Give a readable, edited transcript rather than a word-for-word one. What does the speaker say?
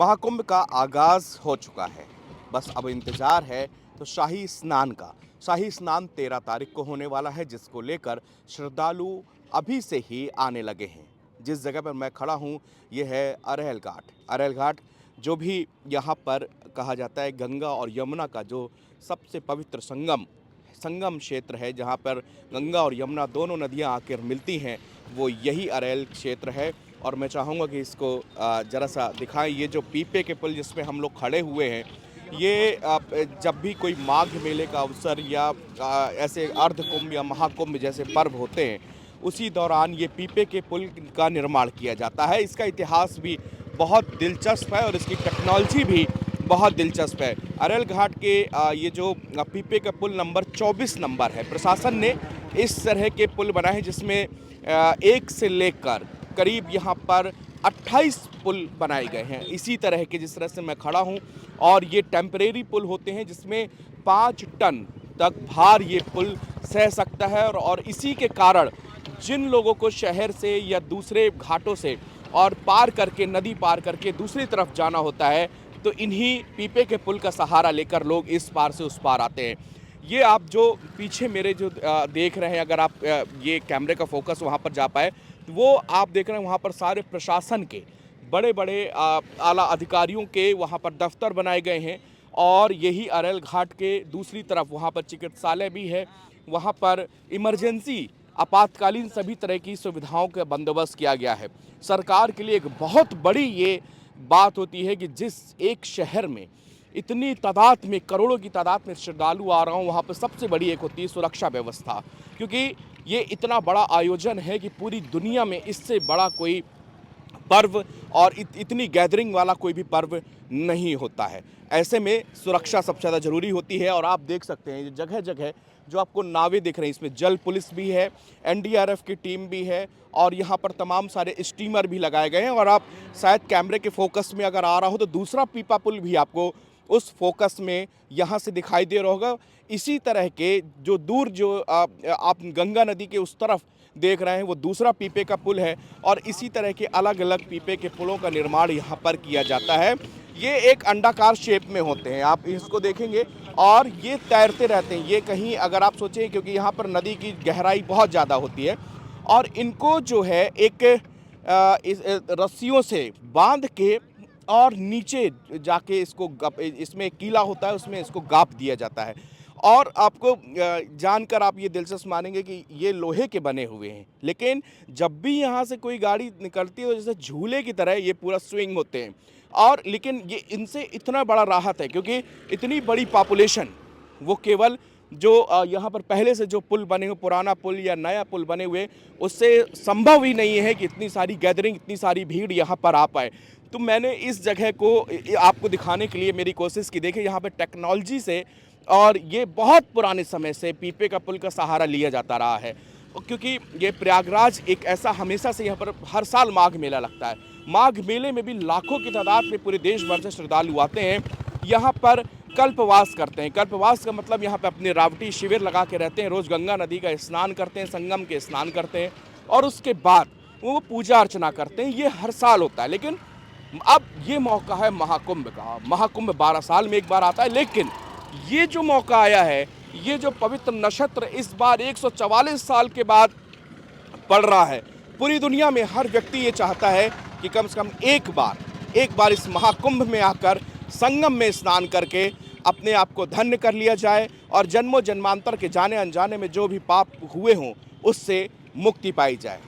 महाकुंभ का आगाज हो चुका है। बस अब इंतजार है तो शाही स्नान का। शाही स्नान 13 तारीख को होने वाला है, जिसको लेकर श्रद्धालु अभी से ही आने लगे हैं। जिस जगह पर मैं खड़ा हूँ ये है अरहल घाट। अरहल घाट जो भी यहाँ पर कहा जाता है गंगा और यमुना का जो सबसे पवित्र संगम संगम क्षेत्र है, जहाँ पर गंगा और यमुना दोनों नदियाँ आकर मिलती हैं, वो यही अरैल क्षेत्र है। और मैं चाहूँगा कि इसको ज़रा सा दिखाएं। ये जो पीपे के पुल जिस पे हम लोग खड़े हुए हैं, ये जब भी कोई माघ मेले का अवसर या ऐसे अर्ध कुंभ या महाकुंभ जैसे पर्व होते हैं, उसी दौरान ये पीपे के पुल का निर्माण किया जाता है। इसका इतिहास भी बहुत दिलचस्प है और इसकी टेक्नोलॉजी भी बहुत दिलचस्प है। अरैल घाट के ये जो पीपे का पुल नंबर 24 नंबर है। प्रशासन ने इस तरह के पुल बनाए हैं जिसमें एक से लेकर करीब यहाँ पर 28 पुल बनाए गए हैं इसी तरह के, जिस तरह से मैं खड़ा हूँ। और ये टेम्परेरी पुल होते हैं जिसमें 5 टन तक भार ये पुल सह सकता है। और इसी के कारण जिन लोगों को शहर से या दूसरे घाटों से और पार करके नदी पार करके दूसरी तरफ जाना होता है, तो इन्हीं पीपे के पुल का सहारा लेकर लोग इस पार से उस पार आते हैं। ये आप जो पीछे मेरे जो देख रहे हैं, अगर आप ये कैमरे का फोकस वहाँ पर जा पाए तो वो आप देख रहे हैं वहाँ पर सारे प्रशासन के बड़े बड़े आला अधिकारियों के वहाँ पर दफ्तर बनाए गए हैं। और यही अरैल घाट के दूसरी तरफ वहाँ पर चिकित्सालय भी है, वहाँ पर इमरजेंसी आपातकालीन सभी तरह की सुविधाओं का बंदोबस्त किया गया है। सरकार के लिए एक बहुत बड़ी ये बात होती है कि जिस एक शहर में इतनी तादाद में, करोड़ों की तादाद में श्रद्धालु आ रहा हूँ, वहाँ पर सबसे बड़ी एक होती है सुरक्षा व्यवस्था। क्योंकि ये इतना बड़ा आयोजन है कि पूरी दुनिया में इससे बड़ा कोई पर्व और इतनी गैदरिंग वाला कोई भी पर्व नहीं होता है। ऐसे में सुरक्षा सबसे ज़्यादा ज़रूरी होती है। और आप देख सकते हैं जगह जगह जो आपको नावें दिख रही हैं, इसमें जल पुलिस भी है, एनडीआरएफ की टीम भी है और यहाँ पर तमाम सारे स्टीमर भी लगाए गए हैं। और आप शायद कैमरे के फोकस में अगर आ रहा हो तो दूसरा पीपा पुल भी आपको उस फोकस में यहाँ से दिखाई दे रहा होगा। इसी तरह के जो दूर जो आप गंगा नदी के उस तरफ देख रहे हैं वो दूसरा पीपे का पुल है। और इसी तरह के अलग अलग पीपे के पुलों का निर्माण यहाँ पर किया जाता है। ये एक अंडाकार शेप में होते हैं, आप इसको देखेंगे, और ये तैरते रहते हैं। ये कहीं अगर आप सोचें, क्योंकि यहाँ पर नदी की गहराई बहुत ज़्यादा होती है और इनको जो है एक इस रस्सियों से बांध के और नीचे जाके इसमें कीला होता है, उसमें इसको गाप दिया जाता है। और आपको जानकर आप ये दिलचस्प मानेंगे कि ये लोहे के बने हुए हैं, लेकिन जब भी यहाँ से कोई गाड़ी निकलती है तो जैसे झूले की तरह ये पूरा स्विंग होते हैं। और लेकिन ये इनसे इतना बड़ा राहत है क्योंकि इतनी बड़ी पॉपुलेशन, वो केवल जो यहाँ पर पहले से जो पुल बने हुए, पुराना पुल या नया पुल बने हुए, उससे संभव ही नहीं है कि इतनी सारी गैदरिंग, इतनी सारी भीड़ यहाँ पर आ पाए। तो मैंने इस जगह को आपको दिखाने के लिए मेरी कोशिश की। देखिए यहाँ पर टेक्नोलॉजी से, और ये बहुत पुराने समय से पीपे का पुल का सहारा लिया जाता रहा है। क्योंकि ये प्रयागराज एक ऐसा, हमेशा से यहाँ पर हर साल माघ मेला लगता है। माघ मेले में भी लाखों की तादाद में पूरे देश भर से श्रद्धालु आते हैं, यहाँ पर कल्पवास करते हैं। कल्पवास का मतलब यहाँ पे अपने रावटी शिविर लगा के रहते हैं, रोज़ गंगा नदी का स्नान करते हैं, संगम के स्नान करते हैं और उसके बाद वो पूजा अर्चना करते हैं। ये हर साल होता है, लेकिन अब ये मौका है महाकुंभ का। महाकुंभ 12 साल में एक बार आता है, लेकिन ये जो मौका आया है, ये जो पवित्र नक्षत्र इस बार 144 साल के बाद पड़ रहा है। पूरी दुनिया में हर व्यक्ति ये चाहता है कि कम से कम एक बार इस महाकुंभ में आकर संगम में स्नान करके अपने आप को धन्य कर लिया जाए और जन्मों जन्मांतर के जाने अनजाने में जो भी पाप हुए हों उससे मुक्ति पाई जाए।